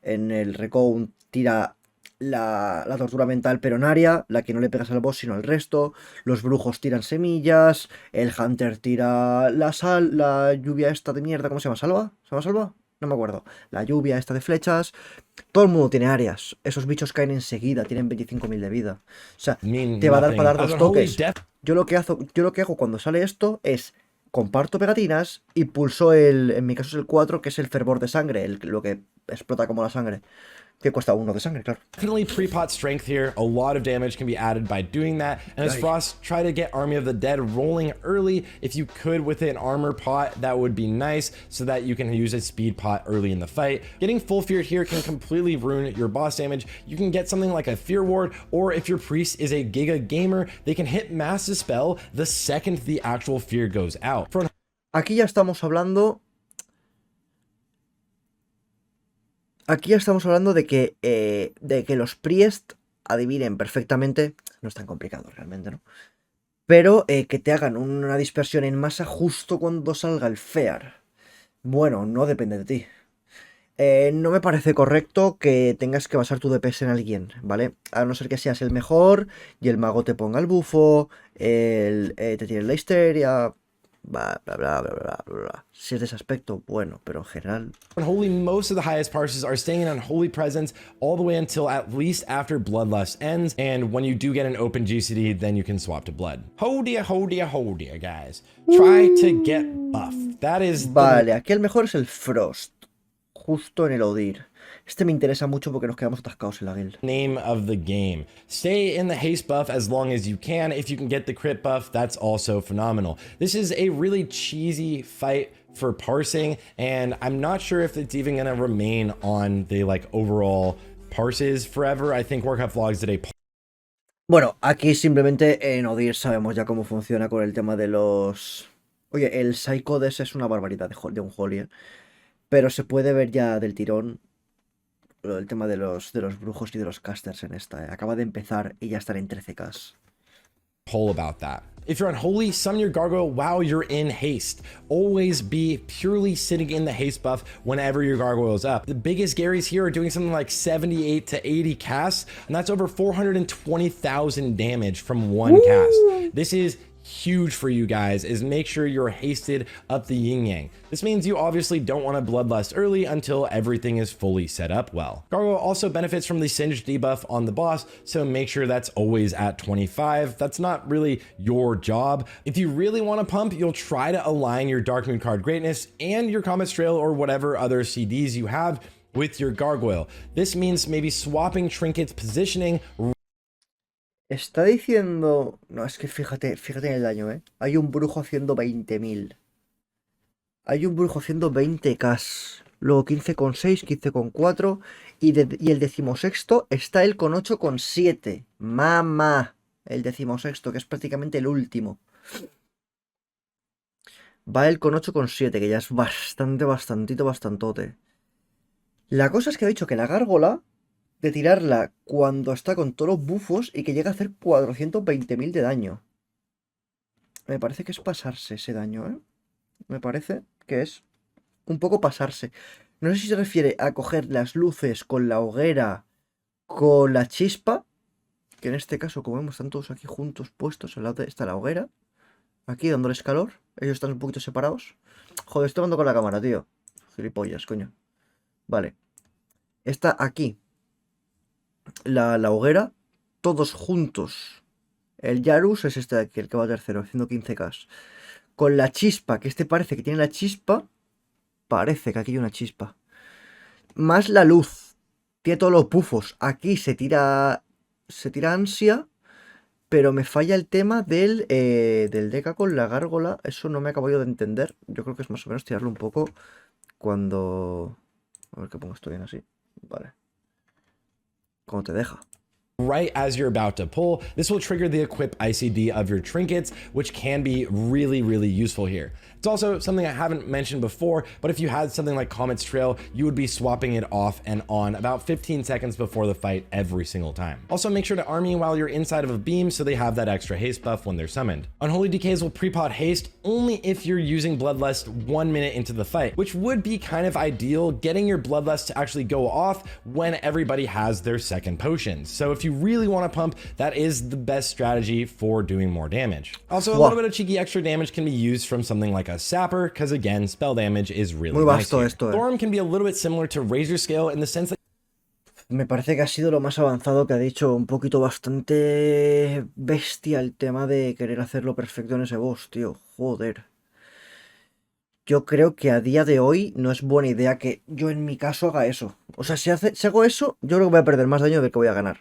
en el Recount tira la tortura mental peronaria, la que no le pegas al boss sino al resto. Los brujos tiran semillas, el Hunter tira la lluvia esta de mierda, ¿cómo se llama? ¿Salva? ¿Se llama Salva? No me acuerdo. La lluvia esta de flechas. Todo el mundo tiene áreas. Esos bichos caen enseguida, tienen 25.000 de vida. O sea, te va a dar para dar 2 toques. Yo lo que hago cuando sale esto es comparto pegatinas y pulso en mi caso es el 4, que es el fervor de sangre, lo que explota como la sangre. Que cuesta 1 de sangre, claro. Definitely pre-pot strength here. A lot of damage can be added by doing that. And as Frost, try to get Army of the Dead rolling early. If you could with an armor pot, that would be nice so that you can use a speed pot early in the fight. Getting full fear here can completely ruin your boss damage. You can get something like a fear ward, or if your priest is a giga gamer, they can hit mass dispel the second the actual fear goes out. Aquí ya estamos hablando de que los priest adivinen perfectamente, no es tan complicado realmente, ¿no? Pero que te hagan una dispersión en masa justo cuando salga el fear. Bueno, no depende de ti. No me parece correcto que tengas que basar tu DPS en alguien, ¿vale? A no ser que seas el mejor y el mago te ponga el bufo, te tire la histeria, bla, bla, bla, bla, bla, bla, bla. Si es de ese aspecto, bueno, pero en general... Unholy, most of the highest parses are staying in Unholy presence all the way until at least after Bloodlust ends, and when you do get an open GCD, then you can swap to Blood. Hold ya, guys. Try to get buffed. That is the Vale, aquí el mejor es el Frost, justo en el Odir. Este me interesa mucho porque nos quedamos atascados en la guild. name of the game. Stay in the haste buff as long as you can. If you can get the crit buff, that's also phenomenal. This is a really cheesy fight for parsing, and I'm not sure if it's even gonna remain on the like overall parses forever. I think Warcraft Vlogs did a Bueno, aquí simplemente en Odir sabemos ya cómo funciona con el tema de los... Oye, el Psychodes es una barbaridad de Unholy, ¿eh? Pero se puede ver ya del tirón el tema de los brujos y de los casters en esta, ¿eh? Acaba de empezar y ya están en 13k. poll about that. If you're unholy, summon your gargoyle while you're in haste. Always be purely sitting in the haste buff whenever your gargoyle is up. The biggest Garys here are doing something like 78 to 80 casts, and that's over 420,000 damage from one cast. This is huge for you guys, is make sure you're hasted up the yin yang. This means you obviously don't want to bloodlust early until everything is fully set up well. Gargoyle also benefits from the Singe debuff on the boss, so make sure that's always at 25. That's not really your job. If you really want to pump, you'll try to align your Darkmoon card greatness and your Comet's Trail or whatever other CDs you have with your Gargoyle. This means maybe swapping trinkets positioning. Está diciendo... No, es que fíjate en el daño, ¿eh? Hay un brujo haciendo 20.000. Hay un brujo haciendo 20k. Luego 15,6, 15,4. Y el 16º está él con 8,7. ¡Mamá! El 16º, que es prácticamente el último. Va él con 8,7, que ya es bastantote. La cosa es que ha dicho que la gárgola... de tirarla cuando está con todos los bufos y que llega a hacer 420.000 de daño. Me parece que es pasarse ese daño, ¿eh? Me parece que es un poco pasarse. No sé si se refiere a coger las luces con la hoguera, con la chispa, que en este caso, como vemos, están todos aquí juntos puestos, al lado está la hoguera, aquí dándoles calor. Ellos están un poquito separados. Joder, estoy tomando con la cámara, tío. Gilipollas, coño. Vale. Está aquí la hoguera, todos juntos. El Yarus es este de aquí, el que va tercero, haciendo 15k. Con la chispa, que este parece que tiene la chispa. Parece que aquí hay una chispa. Más la luz. Tiene todos los bufos. Aquí se tira ansia. Pero me falla el tema del Deca con la gárgola. Eso no me acabo yo de entender. Yo creo que es más o menos tirarlo un poco cuando... A ver que pongo esto bien así. Vale. Como te deja. Right as you're about to pull, this will trigger the equip ICD of your trinkets, which can be really useful here. It's also something I haven't mentioned before, but if you had something like Comet's Trail, you would be swapping it off and on about 15 seconds before the fight every single time. Also, make sure to army while you're inside of a beam so they have that extra haste buff when they're summoned. Unholy Decays will pre-pot haste only if you're using Bloodlust 1 minute into the fight, which would be kind of ideal, getting your Bloodlust to actually go off when everybody has their second potions. So if you really want to pump, that is the best strategy for doing more damage. Also, a little bit of cheeky extra damage can be used from something like a Sapper, because again, spell damage is really nice here. Thorm can be a little bit similar to Razor Scale in the sense that me parece que ha sido lo más avanzado que ha dicho, un poquito bastante bestia el tema de querer hacerlo perfecto en ese boss, tío. Joder. Yo creo que a día de hoy no es buena idea que yo en mi caso haga eso. O sea, si hago eso, yo creo que voy a perder más daño del que voy a ganar.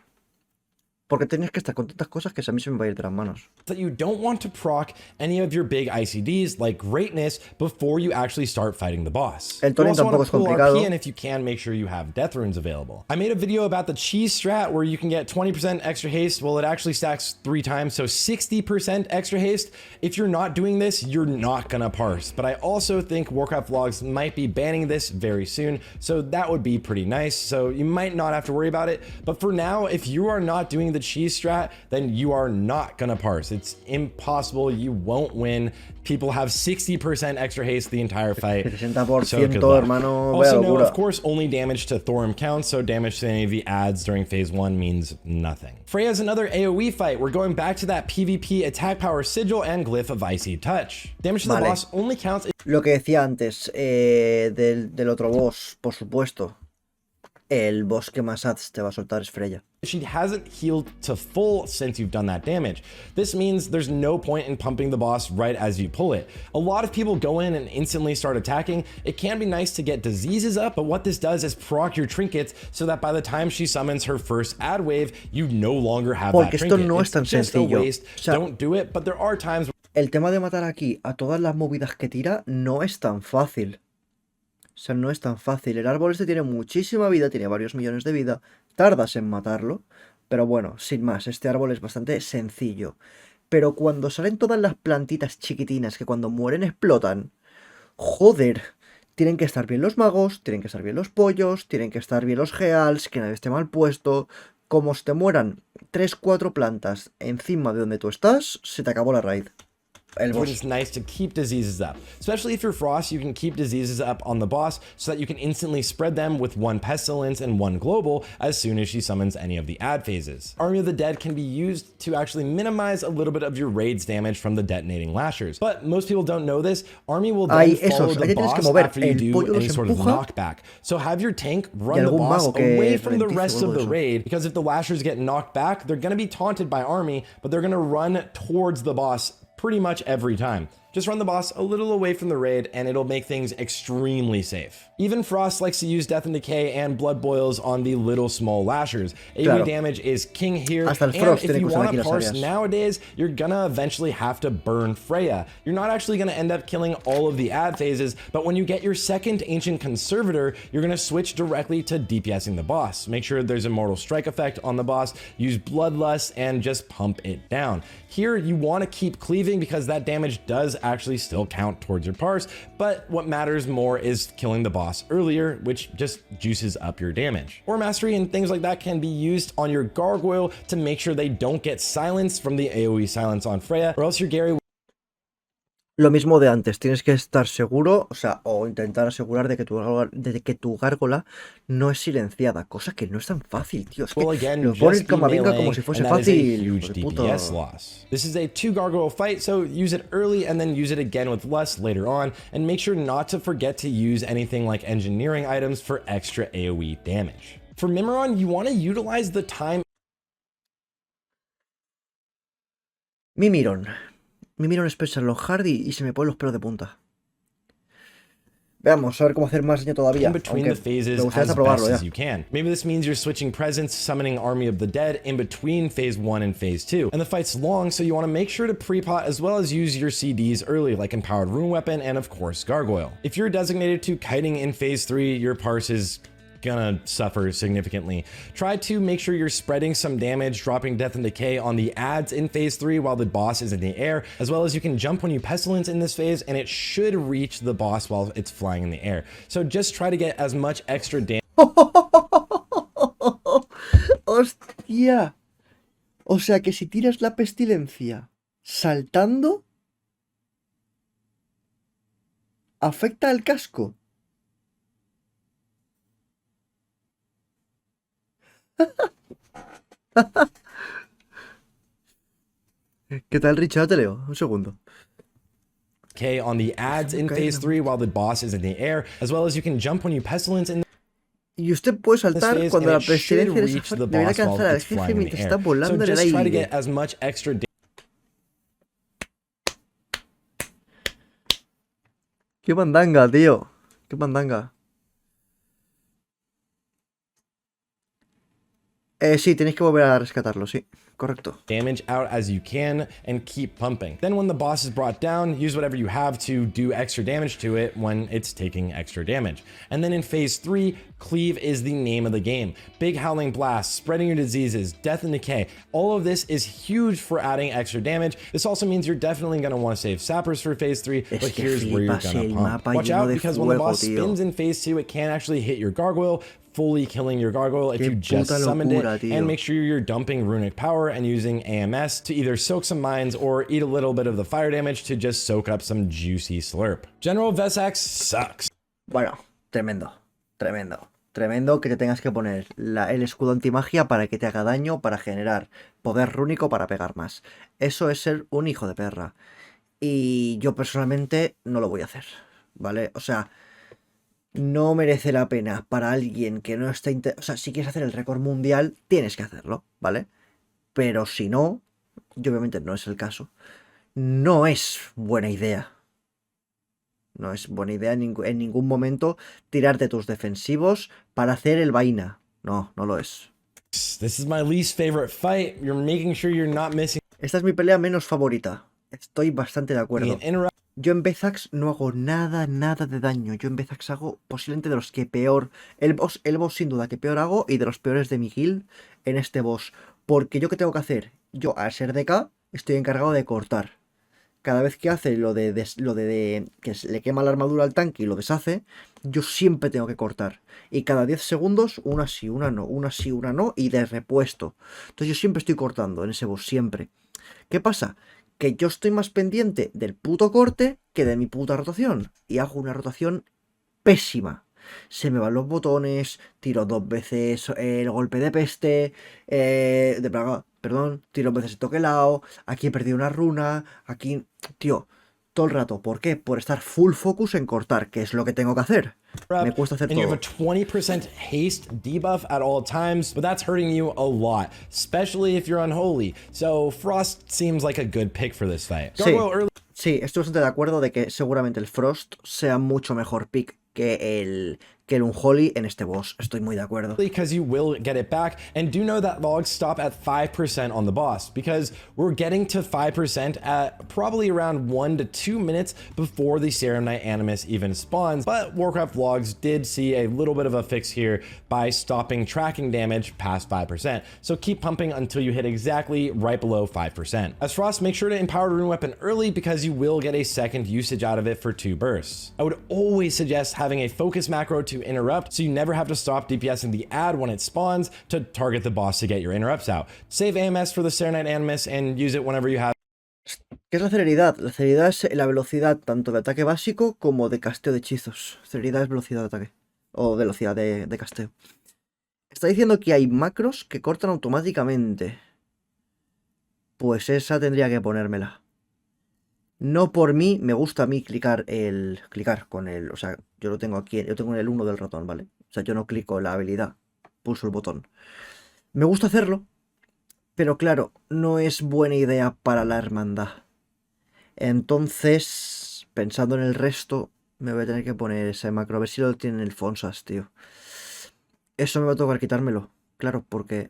Porque tienes que estar con tantas cosas que a mí se me va a ir de las manos. That you don't want to proc any of your big ICDs like Greatness before you actually start fighting the boss. El torrent tampoco es complicado. RP, and if you can, make sure you have death runes available. I made a video about the cheese strat where you can get 20% extra haste. Well, it actually stacks 3 times, so 60% extra haste. If you're not doing this, you're not gonna parse. But I also think Warcraft Vlogs might be banning this very soon, so that would be pretty nice. So you might not have to worry about it. But for now, if you are not doing the the cheese strat, then you are not gonna parse. It's impossible. You won't win. People have 60% extra haste the entire fight. 60%, So good luck. hermano, Also know, of course, only damage to Thorum counts, so damage to any of the adds during phase 1 means nothing. Freya's another AoE fight. We're going back to that PvP attack power sigil and glyph of icy touch. Damage to the boss only counts. Lo que decía antes del otro boss, por supuesto. El boss que más ads te va a soltar es Freya. She hasn't healed to full since you've done that damage. This means there's no point in pumping the boss right as you pull it. A lot of people go in and instantly start attacking. It can be nice to get diseases up, but what this does is proc your trinkets so that by the time she summons her first ad wave, you no longer have that trinket. Esto no es tan sencillo. Waste. O sea, don't do it, but there are times. El tema de matar aquí a todas las movidas que tira no es tan fácil. O sea, no es tan fácil. El árbol este tiene muchísima vida, tiene varios millones de vida. Tardas en matarlo. Pero bueno, sin más, este árbol es bastante sencillo. Pero cuando salen todas las plantitas chiquitinas que cuando mueren explotan, joder, tienen que estar bien los magos, tienen que estar bien los pollos, tienen que estar bien los geals, que nadie esté mal puesto. Como se te mueran 3-4 plantas encima de donde tú estás, se te acabó la raid. It's nice to keep diseases up, especially if you're Frost. You can keep diseases up on the boss so that you can instantly spread them with 1 pestilence and 1 global as soon as she summons any of the ad phases. Army of the Dead can be used to actually minimize a little bit of your raid's damage from the detonating lashers, but most people don't know this. Army will then follow the boss after you do any sort of knockback. So have your tank run the boss away from the rest of the raid, because if the lashers get knocked back, they're going to be taunted by Army, but they're going to run towards the boss pretty much every time. Just run the boss a little away from the raid and it'll make things extremely safe. Even Frost likes to use Death and Decay and Blood Boils on the little small lashers. AoE damage is king here, and if you want to parse nowadays, you're gonna eventually have to burn Freya. You're not actually gonna end up killing all of the ad phases, but when you get your second Ancient Conservator, you're gonna switch directly to DPSing the boss. Make sure there's Immortal Strike effect on the boss, use Bloodlust, and just pump it down. Here, you want to keep cleaving because that damage does actually still count towards your parse, but what matters more is killing the boss earlier, which just juices up your damage. Or Mastery and things like that can be used on your Gargoyle to make sure they don't get silenced from the AoE silence on Freya, or else your Gary. Lo mismo de antes, tienes que estar seguro, o sea, o intentar asegurar de que tu gárgola no es silenciada, cosa que no es tan fácil, tío. Es que lo ponen como venga como si fuese fácil. This is a 2 gargoyle fight, so use it early and then use it again with lust later on, and make sure not to forget to use anything like engineering items for extra AoE damage. For Mimiron, you want to utilize the time. Mimiron Special Long Hardy y se me ponen los pelos de punta. Veamos, a ver cómo hacer más daño todavía. In between the phases as best as you can. Maybe this means you're switching presence, summoning Army of the Dead in between phase 1 and phase 2. And the fight's long, so you want to make sure to pre-pot as well as use your CDs early, like Empowered Rune Weapon and of course Gargoyle. If you're designated to kiting in phase 3, your parse is gonna suffer significantly. Try to make sure you're spreading some damage, dropping Death and Decay on the ads in phase 3 while the boss is in the air, as well as you can jump when you Pestilence in this phase, and it should reach the boss while it's flying in the air. So just try to get as much extra damage. ¡Hostia! O sea que si tiras la pestilencia saltando, afecta al casco. ¿Qué tal, Richard? Te leo. Un segundo. Okay, on the ads in phase 3 while the boss is in the air, as well as you can jump when you Pestilence in y usted puede saltar cuando la pestilencia debería alcanzar al jefe mientras está volando en el aire. Try to get as much extra damage. Qué mandanga, tío. Qué mandanga. Sí, tenéis que volver a rescatarlo, sí. Correcto. Damage out as you can and keep pumping. Then when the boss is brought down, use whatever you have to do extra damage to it when it's taking extra damage. And then in phase 3, cleave is the name of the game. Big howling blast, spreading your diseases, death and decay. All of this is huge for adding extra damage. This also means you're definitely going to want to save sappers for phase 3, but here's where you're going to pump. Watch out because when the boss spins in phase 2, it can actually hit your gargoyle. fully killing your gargoyle if you just summoned it, and make sure you're dumping runic power and using AMS to either soak some mines or eat a little bit of the fire damage to just soak up some juicy slurp. General Vesax sucks. Bueno, tremendo, tremendo. Tremendo que te tengas que poner el escudo antimagia para que te haga daño, para generar poder rúnico para pegar más. Eso es ser un hijo de perra. Y yo personalmente no lo voy a hacer, ¿vale? O sea, no merece la pena para alguien que no está... O sea, si quieres hacer el récord mundial, tienes que hacerlo, ¿vale? Pero si no, y obviamente no es el caso, no es buena idea. No es buena idea en ningún momento tirarte tus defensivos para hacer el vaina. No, no lo es. This is my least favorite fight. You're making sure you're not missing. Esta es mi pelea menos favorita. Estoy bastante de acuerdo. Yo en Vesax no hago nada de daño. Yo en Vesax hago posiblemente de los que peor... El boss sin duda que peor hago y de los peores de mi guild en este boss. Porque yo ¿qué tengo que hacer? Yo al ser DK estoy encargado de cortar. Cada vez que hace lo de que le quema la armadura al tanque y lo deshace, yo siempre tengo que cortar. Y cada 10 segundos, una sí, una no, una sí, una no, y de repuesto. Entonces yo siempre estoy cortando en ese boss, siempre. ¿Qué pasa? Que yo estoy más pendiente del puto corte que de mi puta rotación. Y hago una rotación pésima. Se me van los botones, tiro 2 veces el golpe de peste, de plaga, perdón, tiro 2 veces el toquelao, aquí he perdido una runa, aquí, tío, todo el rato. ¿Por qué? Por estar full focus en cortar, que es lo que tengo que hacer. Me cuesta hacer todo. And you have a 20% haste debuff at all times, but that's hurting you a lot, especially if you're unholy. So Frost seems like a good pick for this fight. Sí, estoy bastante de acuerdo de que seguramente el Frost sea mucho mejor pick que el Unholy en este boss. Estoy muy de acuerdo. Because you will get it back, and do know that logs stop at 5% on the boss, because we're getting to 5% at probably around 1 to 2 minutes before the Serum Knight Animus even spawns, but Warcraft logs did see a little bit of a fix here by stopping tracking damage past 5%, so keep pumping until you hit exactly right below 5%. As Frost, make sure to empower Rune Weapon early because you will get a second usage out of it for 2 bursts. I would always suggest having a focus macro to interrupt, so you never have to stop DPSing the ad when it spawns to target the boss to get your interrupts out. Save AMS for the Serum Knight Animus and use it whenever you have. ¿Qué es la celeridad? La celeridad es la velocidad tanto de ataque básico como de casteo de hechizos. Celeridad es velocidad de ataque o velocidad de casteo. Está diciendo que hay macros que cortan automáticamente. Pues esa tendría que ponérmela. No por mí, me gusta a mí clicar con el, o sea, yo lo tengo aquí, yo tengo en el 1 del ratón, ¿vale? O sea, yo no clico en la habilidad, pulso el botón. Me gusta hacerlo, pero claro, no es buena idea para la hermandad. Entonces, pensando en el resto, me voy a tener que poner ese macro, a ver si lo tiene el Fonsas, tío. Eso me va a tocar quitármelo, claro, porque...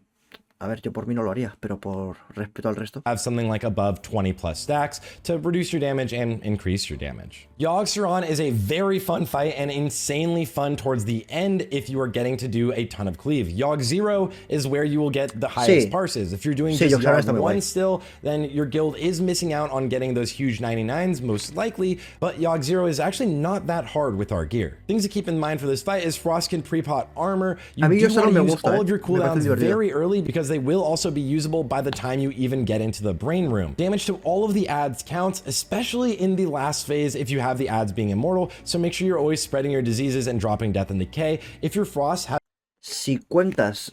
A ver, yo por mí no lo haría, pero por respeto al resto. Have something like above 20 plus stacks to reduce your damage and increase your damage. Yogg Saron is a very fun fight and insanely fun towards the end if you are getting to do a ton of cleave. Yogg 0 is where you will get the highest parses. If you're doing just Yogg 1 still, then your guild is missing out on getting those huge 99s most likely, but Yogg 0 is actually not that hard with our gear. Things to keep in mind for this fight is Frost can pre-pot armor. You do want to use all of your cooldowns very early because they will also be usable by the time you even get into the brain room. Damage to all of the ads counts, especially in the last phase if you have the ads being immortal, so make sure you're always spreading your diseases and dropping death and decay. If your Frost si no cuentas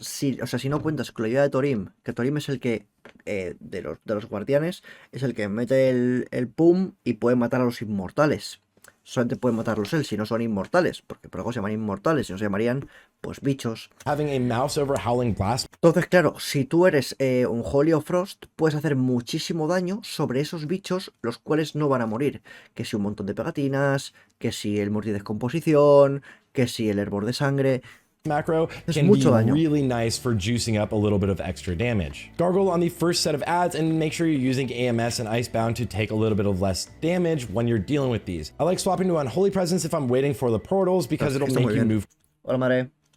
con la ayuda de Torim, que Torim es el que, de los guardianes, es el que mete el pum y puede matar a los inmortales. Solamente pueden matarlos él si no son inmortales, porque por algo se llaman inmortales, si no se llamarían, pues, bichos. Entonces, claro, si tú eres un Holy o Frost, puedes hacer muchísimo daño sobre esos bichos, los cuales no van a morir. Que si un montón de pegatinas, que si el mordi de descomposición, que si el hervor de sangre... macro can be really nice for juicing up a little bit of extra damage. Gargle on the first set of ads and make sure you're using AMS and Icebound to take a little bit of less damage when you're dealing with these. I like swapping to Unholy Presence if I'm waiting for the portals because it'll make you move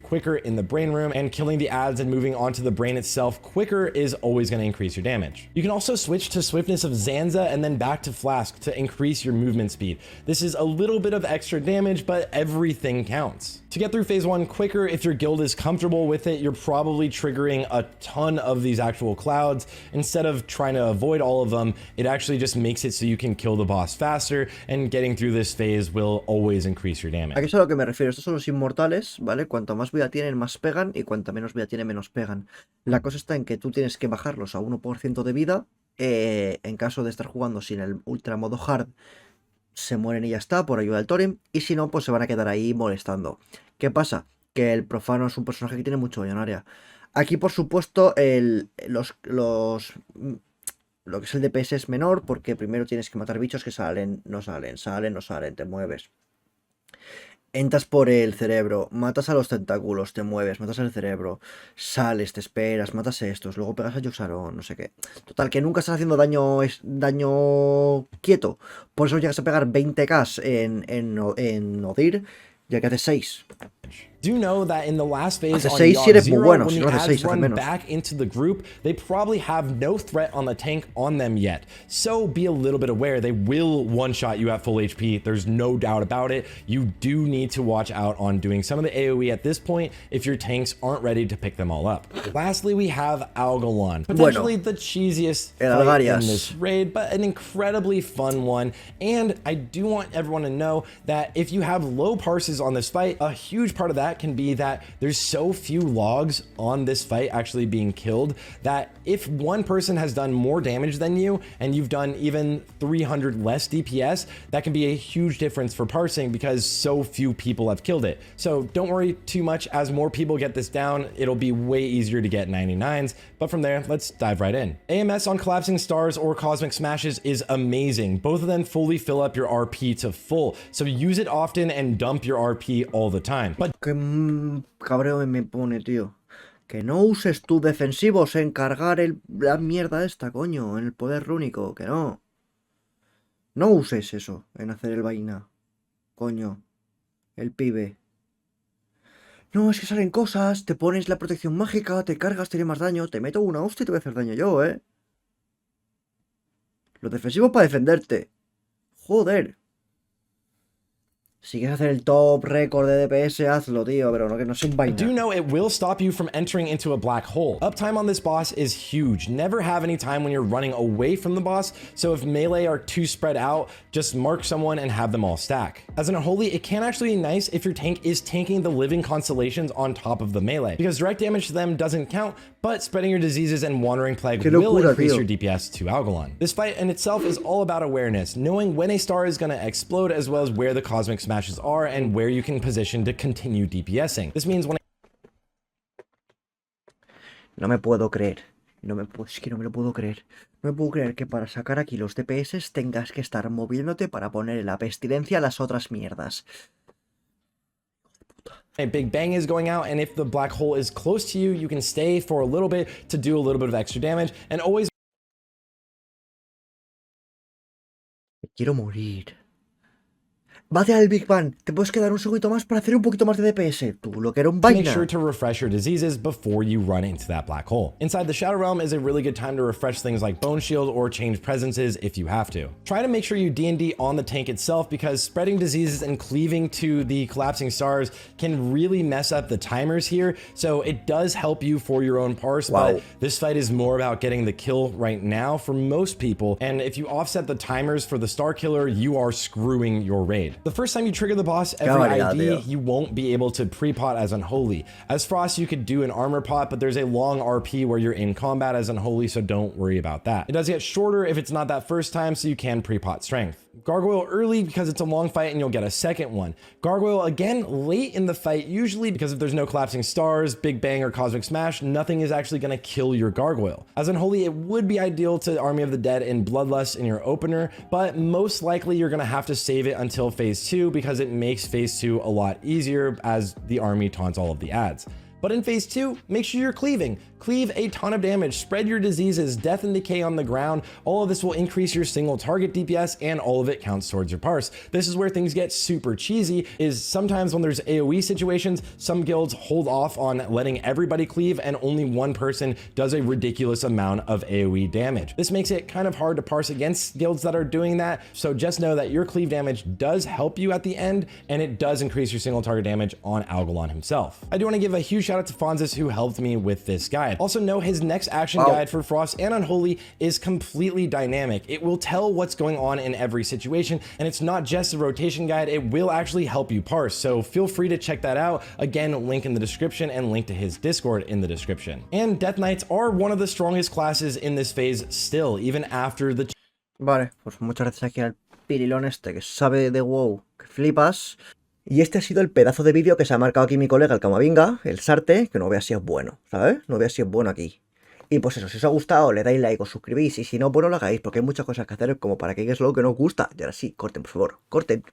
quicker in the brain room, and killing the ads and moving onto the brain itself quicker is always going to increase your damage. You can also switch to Swiftness of Zanza and then back to Flask to increase your movement speed. This is a little bit of extra damage, but everything counts. To get through phase 1 quicker, if your guild is comfortable with it, you're probably triggering a ton of these actual clouds. Instead of trying to avoid all of them, it actually just makes it so you can kill the boss faster, and getting through this phase will always increase your damage. Aquí es a lo que me refiero. Estos son los inmortales, ¿vale? Cuanto más vida tienen, más pegan, y cuanto menos vida tienen, menos pegan. La cosa está en que tú tienes que bajarlos a 1% de vida. En caso de estar jugando sin el ultra modo hard, se mueren y ya está, por ayuda del Torem, y si no, pues se van a quedar ahí molestando. ¿Qué pasa? Que el profano es un personaje que tiene mucho millonaria. Aquí, por supuesto, lo que es el DPS es menor, porque primero tienes que matar bichos que salen, no salen, salen, no salen, te mueves. Entras por el cerebro, matas a los tentáculos, te mueves, matas el cerebro, sales, te esperas, matas a estos, luego pegas a Yoxaron, no sé qué. Total, que nunca estás haciendo daño quieto. Por eso llegas a pegar 20k en Odir, ya que haces 6. Do know that in the last phase on si eres muy Zero, bueno, when si the no haces ads 6, hace run menos. back into the group, they probably have no threat on the tank on them yet. So be a little bit aware. They will one-shot you at full HP. There's no doubt about it. You do need to watch out on doing some of the AoE at this point if your tanks aren't ready to pick them all up. Lastly, we have Algalon. Potentially the cheesiest fight in this raid, but an incredibly fun one. And I do want everyone to know that if you have low parses on this fight, a huge part of that can be that there's so few logs on this fight actually being killed that if one person has done more damage than you and you've done even 300 less DPS, that can be a huge difference for parsing because so few people have killed it. So don't worry too much. As more people get this down, it'll be way easier to get 99s. But from there, let's dive right in. AMS on collapsing stars or cosmic smashes is amazing. Both of them fully fill up your RP to full. So use it often and dump your RP all the time. But Cabreo me pone, tío. Que no uses tu defensivos en cargar la mierda esta, coño, en el poder rúnico, que no. No uses eso en hacer el vaina. Coño. El pibe. No, es que salen cosas, te pones la protección mágica, te cargas, te hace más daño, te meto una hostia y te voy a hacer daño yo, Los defensivos para defenderte. Joder. Si quieres hacer el top récord de DPS, hazlo, tío, pero no sea un vaina. I do know it will stop you from entering into a black hole. Uptime on this boss is huge. Never have any time when you're running away from the boss, so if melee are too spread out, just mark someone and have them all stack. As an Unholy, it can actually be nice if your tank is tanking the living constellations on top of the melee, because direct damage to them doesn't count, but spreading your diseases and Wandering Plague will increase your DPS to Algalon. This fight in itself is all about awareness, knowing when a star is going to explode as well as where the cosmic smashes are and where you can position to continue DPSing. This means when No me puedo creer. Es que no me lo puedo creer. No me puedo creer que para sacar aquí los DPS tengas que estar moviéndote para poner la pestilencia a las otras mierdas. a big bang is going out, and if the black hole is close to you, you can stay for a little bit to do a little bit of extra damage, and always Quiero morir. Vete al Big Bang. Te puedes quedar un segundito más para hacer un poquito más de DPS. Tú, lo que era un vaina. make sure to refresh your diseases before you run into that black hole. Inside the Shadow Realm is a really good time to refresh things like Bone Shield or change presences if you have to. Try to make sure you D&D on the tank itself, because spreading diseases and cleaving to the collapsing stars can really mess up the timers here, so it does help you for your own parse, but this fight is more about getting the kill right now for most people, and if you offset the timers for the Star Killer, you are screwing your raid. The first time you trigger the boss every ID, you won't be able to pre-pot as Unholy. As Frost, you could do an armor pot, but there's a long RP where you're in combat as Unholy, so don't worry about that. It does get shorter if it's not that first time, so you can pre-pot strength. Gargoyle early because it's a long fight and you'll get a second one. Gargoyle again late in the fight, usually because if there's no collapsing stars, Big Bang, or Cosmic Smash, nothing is actually going to kill your Gargoyle. As Unholy, it would be ideal to Army of the Dead and Bloodlust in your opener, but most likely you're going to have to save it until phase 2 because it makes phase 2 a lot easier as the army taunts all of the ads. But in phase 2, make sure you're cleaving. cleave a ton of damage, spread your diseases, death and decay on the ground. All of this will increase your single target DPS, and all of it counts towards your parse. This is where things get super cheesy, is sometimes when there's AoE situations, some guilds hold off on letting everybody cleave and only one person does a ridiculous amount of AoE damage. This makes it kind of hard to parse against guilds that are doing that, so just know that your cleave damage does help you at the end, and it does increase your single target damage on Algalon himself. I do want to give a huge shout out to Fonzus who helped me with this guide. Also know his next action guide for Frost and Unholy is completely dynamic. It will tell what's going on in every situation, and it's not just a rotation guide, it will actually help you parse, so feel free to check that out. Again, link in the description and link to his Discord in the description. And Death Knights are one of the strongest classes in this phase still, even after the... Vale, pues muchas gracias aquí al pirilón este que sabe de WoW, que flipas. Y este ha sido el pedazo de vídeo que se ha marcado aquí mi colega, el Camavinga, el Sarte, que no vea si es bueno, ¿sabes? No vea si es bueno aquí. Y pues eso, si os ha gustado, le dais like, os suscribís, y si no, pues no lo hagáis, porque hay muchas cosas que hacer como para que es lo que no os gusta. Y ahora sí, corten, por favor, corten.